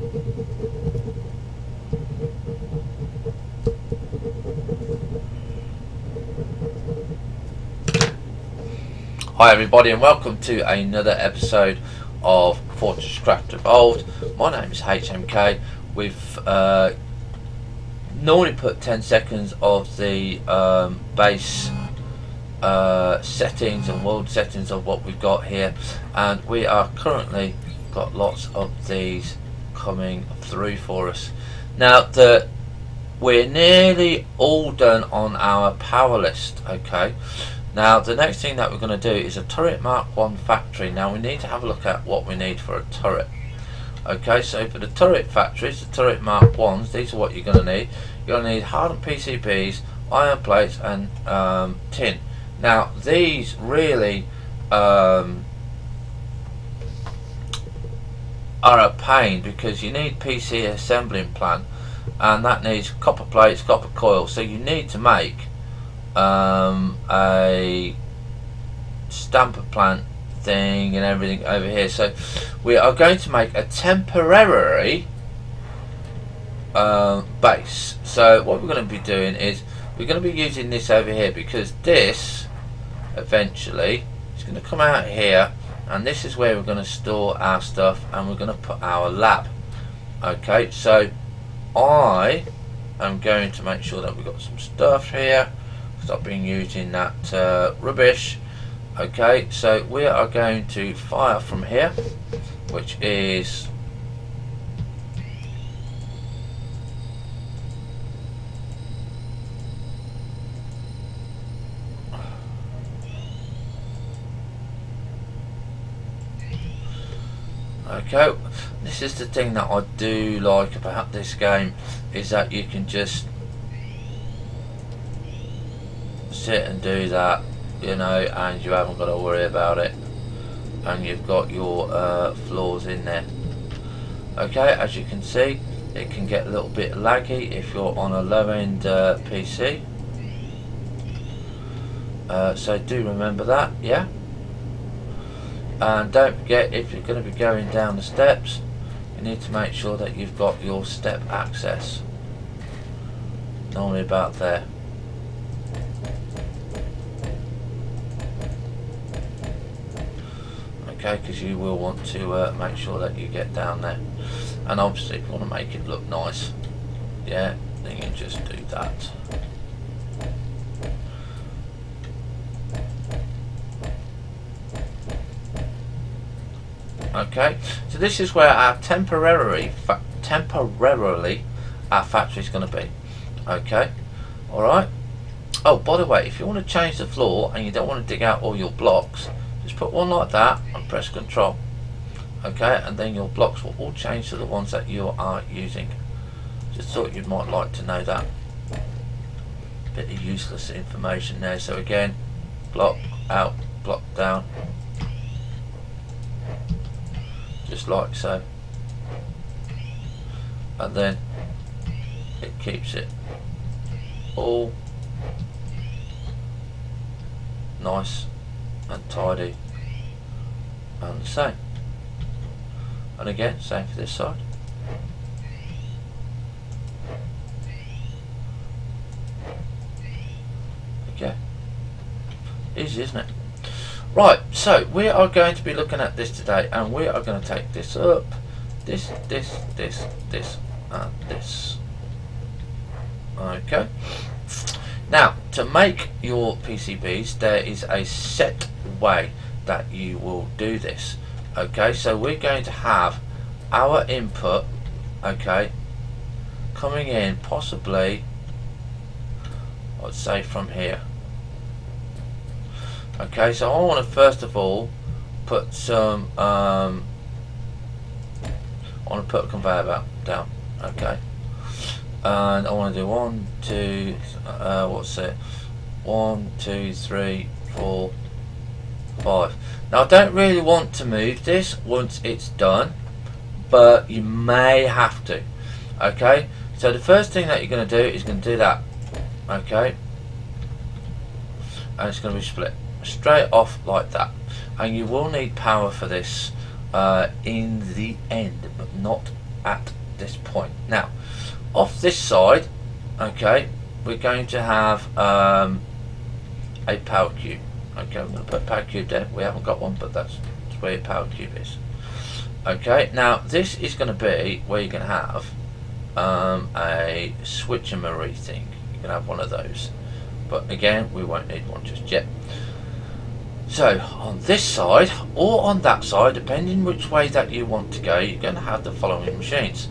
Hi everybody, and welcome to another episode of Fortresscraft Evolved. My name is HMK. We've normally put 10 seconds of the base settings and world settings of what we've got here, and we are currently got lots of these coming through for us. Now we're nearly all done on our power list. Okay, now the next thing that we're going to do is a turret Mark 1 factory. Now we need to have a look at what we need for a turret. Okay, so for the turret factories, the turret Mark 1s, these are what you're going to need. You're going to need hardened PCBs, iron plates and tin. Now these really are a pain because you need PC assembling plant, and that needs copper plates, copper coil, so you need to make a stamper plant thing and everything over here. So we are going to make a temporary base. So what we're going to be doing is we're going to be using this over here, because this eventually is going to come out here, and this is where we're going to store our stuff, and we're going to put our lab. Okay, so I am going to make sure that we've got some stuff here. Stop being using that rubbish. Okay, so we are going to fire from here, which is okay. This is the thing that I do like about this game, is that you can just sit and do that, you know, and you haven't got to worry about it, and you've got your floors in there. Okay, as you can see, it can get a little bit laggy if you're on a low end PC, so do remember that. Yeah, and don't forget, if you're going to be going down the steps, you need to make sure that you've got your step access, normally about there. Okay, because you will want to make sure that you get down there, and obviously if you want to make it look nice, yeah, then you just do that. Okay, so this is where our temporarily our factory is going to be. Okay, all right. Oh, by the way, if you want to change the floor and you don't want to dig out all your blocks, just put one like that and press Control. Okay, and then your blocks will all change to the ones that you are using. Just thought you might like to know that. Bit of useless information there. So again, block out, block down, just like so, and then it keeps it all nice and tidy and the same. And again, same for this side. Okay, easy, isn't it? Right, so we are going to be looking at this today, and we are going to take this up, this, and this. Okay. Now, to make your PCBs, there is a set way that you will do this. Okay, so we're going to have our input, okay, coming in possibly, I'd say from here. Okay, so I want to first of all put some, I want to put a conveyor belt down. Okay, and I want to do 1, 2, what's it? 1, 2, 3, 4, 5. Now I don't really want to move this once it's done, but you may have to. Okay, so the first thing that you're going to do is going to do that. Okay, and it's going to be split straight off like that, and you will need power for this in the end, but not at this point. Now, off this side, okay, we're going to have a power cube. Okay, I'm going to put a power cube there. We haven't got one, but that's where your power cube is. Okay, now this is going to be where you're going to have a switcher-marie thing. You're going to have one of those. But again, we won't need one just yet. So on this side or on that side, depending which way that you want to go, you're going to have the following machines.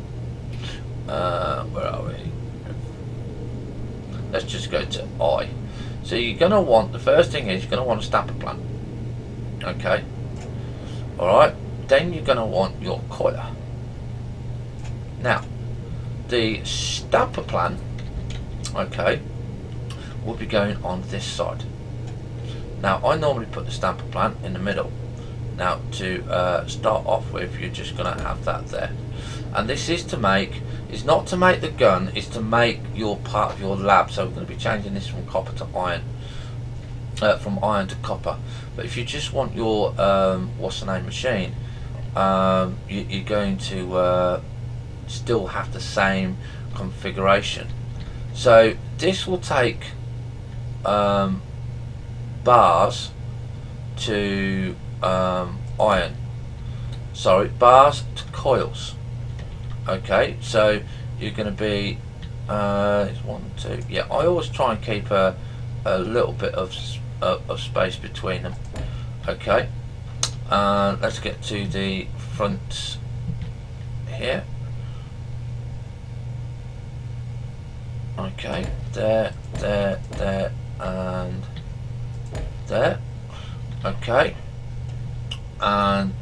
Where are we? Let's just go to I. So you're going to want, the first thing is you're going to want a stamper plant. Okay. Alright. Then you're going to want your coiler. Now, the stamper plant, okay, will be going on this side. Now, I normally put the stamper plant in the middle. Now, to start off with, you're just going to have that there. And this is to make, it's not to make the gun, it's to make your part of your lab. So we're going to be changing this from copper to iron. From iron to copper. But if you just want your, what's the name, machine, you're going to still have the same configuration. So this will take bars to iron, sorry, bars to coils. Okay, so you're going to be it's 1, 2, yeah, I always try and keep a little bit of space between them. Okay, let's get to the front here. Okay, there, and there. Okay, and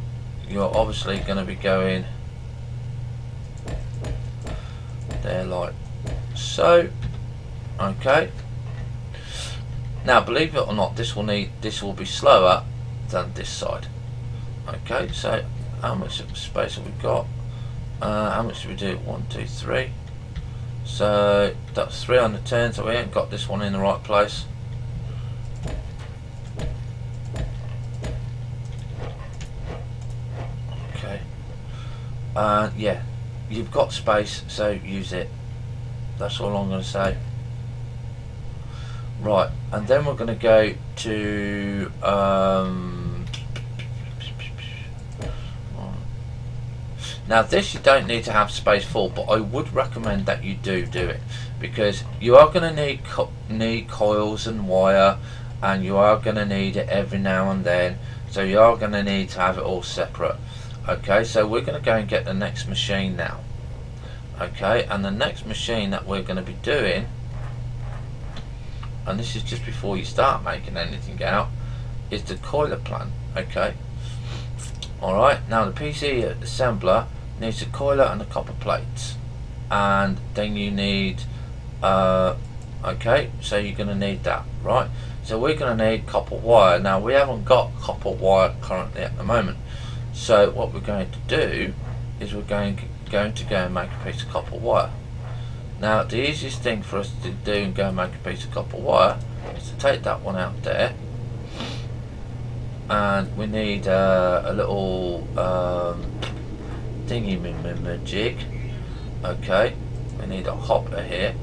you're obviously going to be going there like so. Okay, now believe it or not, this will be slower than this side. Okay, so how much space have we got? How much do we do? 1, 2, 3. So that's 3 on the 10, so we ain't got this one in the right place. Okay, yeah, you've got space, so use it. That's all I'm going to say. Right, and then we're going to go to now this you don't need to have space for, but I would recommend that you do it, because you are going to need coils and wire, and you are going to need it every now and then, so you are going to need to have it all separate. Okay, so we're going to go and get the next machine now. Okay, and the next machine that we're going to be doing, and this is just before you start making anything out, is the coiler plant. Okay, alright, now the PC assembler needs a coiler and a copper plates, and then you need okay, so you're going to need that, right? So we're going to need copper wire. Now we haven't got copper wire currently at the moment, so what we're going to do is we're going to go and make a piece of copper wire. Now the easiest thing for us to do and go and make a piece of copper wire is to take that one out there, and we need a little thingy jig. Okay, we need a hopper here.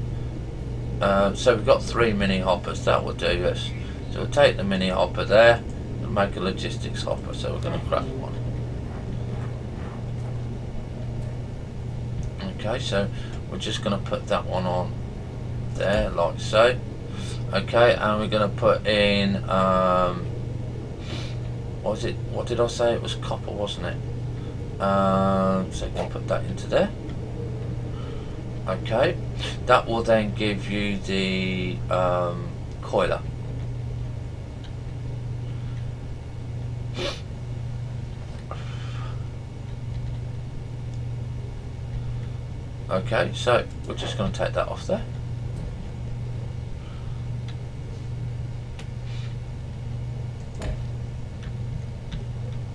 So we've got 3 mini hoppers, that will do us. So we'll take the mini hopper there and make a logistics hopper. So we're going to craft one. Okay, so we're just going to put that one on there like so. Okay, and we're going to put in what did I say, it was copper, wasn't it? So you can put that into there. Okay, that will then give you the coiler. Okay, so we're just going to take that off there.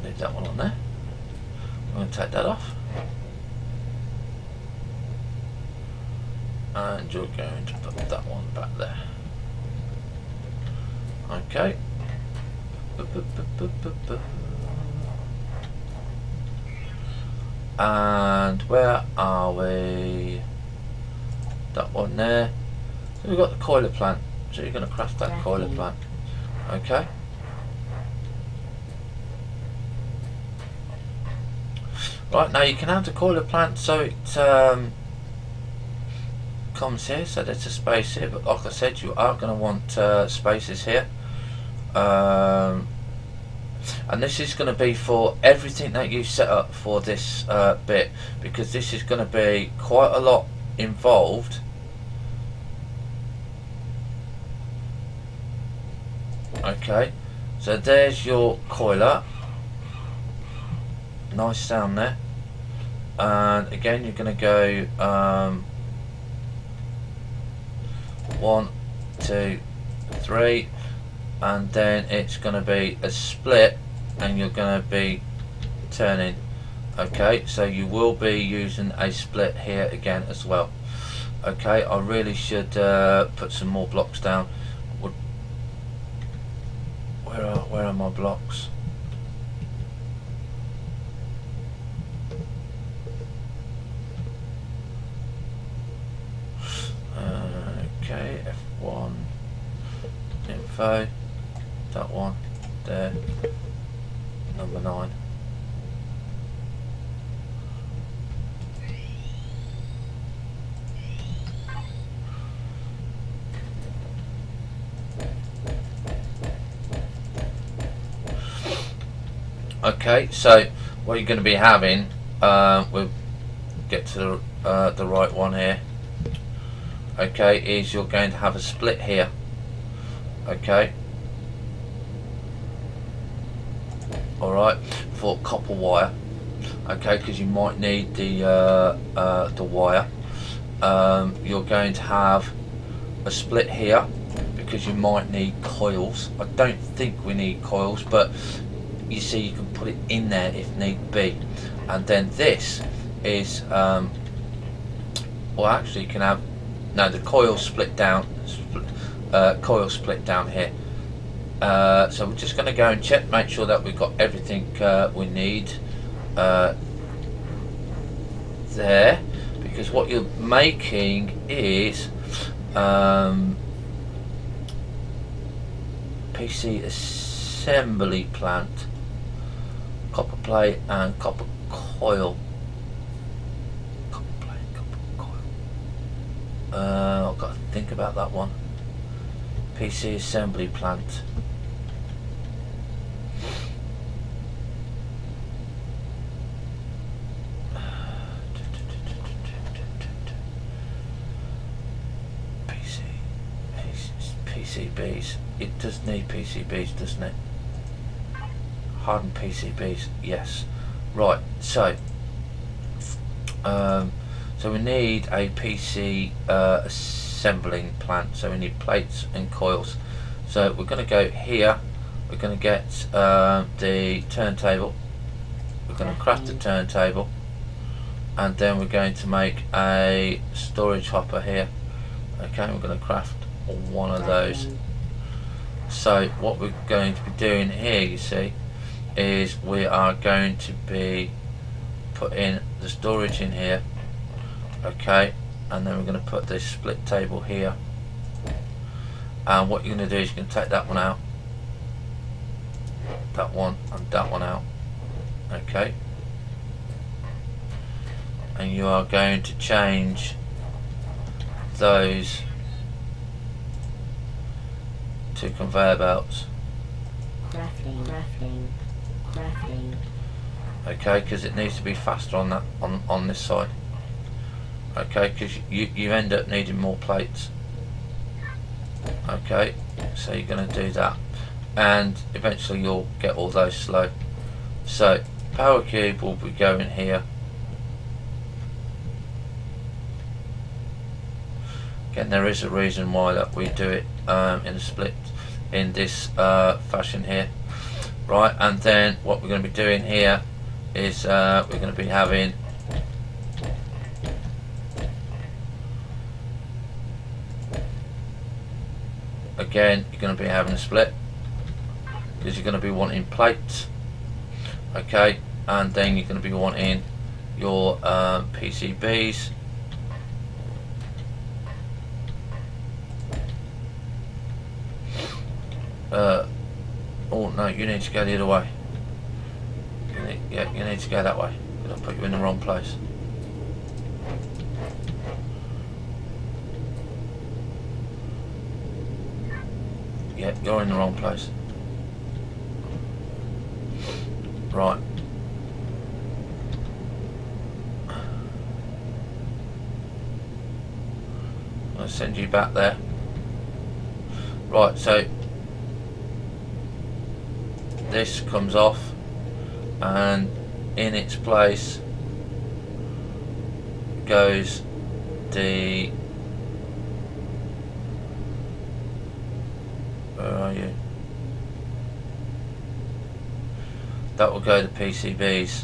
Leave that one on there. I'm going to take that off. And you're going to put that one back there. Okay. And And where are we? That one there. So we've got the coiler plant. So you're going to craft that coiler plant. Okay. Right, now you can have the coiler plant so it comes here, so there's a space here, but like I said, you are going to want spaces here. And this is going to be for everything that you set up for this bit, because this is going to be quite a lot involved. Okay, so there's your coiler. Nice sound there. And again, you're going to go 1, 2, 3, and then it's going to be a split, and you're going to be turning. Okay, so you will be using a split here again as well. Okay, I really should put some more blocks down. Where are my blocks? Okay, F1 info, that one there, number 9. Okay, so what you're going to be having, we'll get to the right one here. Okay, is you're going to have a split here. Okay, all right, for copper wire. Okay, because you might need the wire. You're going to have a split here because you might need coils. I don't think we need coils, but you see, you can put it in there if need be. And then this is well, actually you can have, no, the coil split down, coil split down here. So we're just going to go and check, make sure that we've got everything we need there, because what you're making is PC assembly plant, copper plate and copper coil. Copper plate, copper coil. I've got to think about that one. PC assembly plant. PCBs. It does need PCBs, doesn't it? Hardened PCBs, yes. Right, so so we need a PC assembling plant, so we need plates and coils. So we're going to go here, we're going to get the turntable, we're going to craft the turntable, and then we're going to make a storage hopper here. Okay, we're going to craft one of those. So what we're going to be doing here, you see, is we are going to be putting the storage in here. Okay, and then we're going to put this split table here, and what you're going to do is you're going to take that one out, that one and that one out. Okay, and you are going to change those to conveyor belts. Crafting. Okay, because it needs to be faster on that on this side. Okay, because you end up needing more plates. Okay, so you're going to do that, and eventually you'll get all those slow. So power cube will be going here. Again, there is a reason why that we do it in a split in this fashion here, right? And then what we're going to be doing here is we're going to be having again, you're going to be having a split because you're going to be wanting plates. Okay, and then you're going to be wanting your PCBs. Oh no, you need to go the other way. You need to go that way. Because I put you in the wrong place. Yeah, you're in the wrong place. Right. I'll send you back there. Right, so this comes off, and in its place goes the, where are you? That will go to PCBs.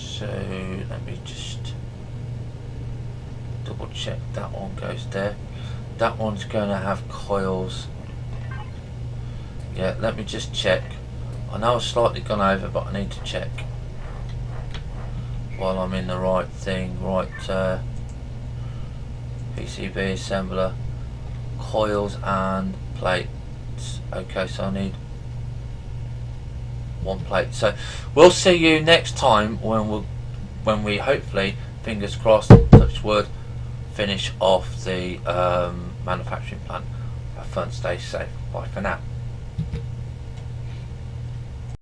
So let me just double check that one goes there. That one's going to have coils. Yeah, let me just check. I know I've slightly gone over, but I need to check while I'm in the right thing. Right, PCB assembler, coils and plates. Okay, so I need one plate. So we'll see you next time when we hopefully, fingers crossed, touch wood, finish off the manufacturing plant. Have fun, stay safe. Bye for now.